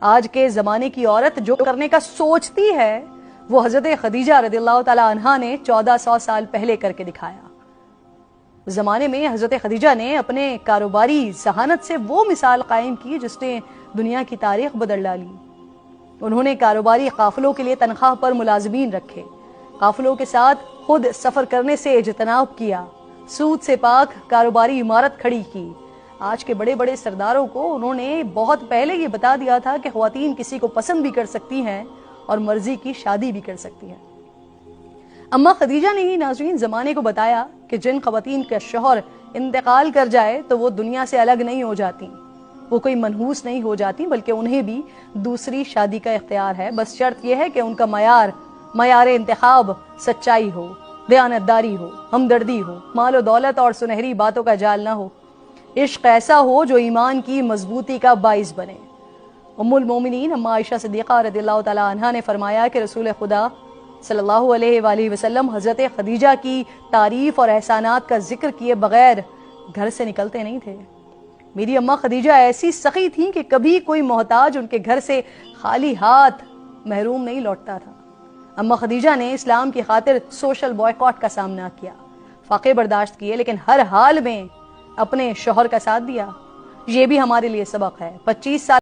آج کے زمانے کی عورت جو کرنے کا سوچتی ہے وہ حضرت خدیجہ رضی اللہ تعالی عنہا نے 1400 سال پہلے کر کے دکھایا۔ زمانے میں حضرت خدیجہ نے اپنے کاروباری ذہانت سے وہ مثال قائم کی جس نے دنیا کی تاریخ بدل ڈالی۔ انہوں نے کاروباری قافلوں کے لیے تنخواہ پر ملازمین رکھے، قافلوں کے ساتھ خود سفر کرنے سے اجتناب کیا، سود سے پاک کاروباری عمارت کھڑی کی۔ آج کے بڑے بڑے سرداروں کو انہوں نے بہت پہلے یہ بتا دیا تھا کہ خواتین کسی کو پسند بھی کر سکتی ہیں اور مرضی کی شادی بھی کر سکتی ہیں۔ اما خدیجہ نے ہی ناظرین زمانے کو بتایا کہ جن خواتین کا شوہر انتقال کر جائے تو وہ دنیا سے الگ نہیں ہو جاتی، وہ کوئی منحوس نہیں ہو جاتی، بلکہ انہیں بھی دوسری شادی کا اختیار ہے۔ بس شرط یہ ہے کہ ان کا معیار انتخاب سچائی ہو، دیانتداری ہو، ہمدردی ہو، مال و دولت اور سنہری باتوں کا جال نہ ہو، عشق ایسا ہو جو ایمان کی مضبوطی کا باعث بنے۔ ام المومنین اما عائشہ صدیقہ رضی اللہ تعالی عنہا نے فرمایا کہ رسول خدا صلی اللہ علیہ وآلہ وسلم حضرت خدیجہ کی تعریف اور احسانات کا ذکر کیے بغیر گھر سے نکلتے نہیں تھے۔ میری اماں خدیجہ ایسی سخی تھیں کہ کبھی کوئی محتاج ان کے گھر سے خالی ہاتھ محروم نہیں لوٹتا تھا۔ اماں خدیجہ نے اسلام کی خاطر سوشل بائیکاٹ کا سامنا کیا، فاقے برداشت کیے، لیکن ہر حال میں اپنے شوہر کا ساتھ دیا۔ یہ بھی ہمارے لیے سبق ہے۔ 25 سال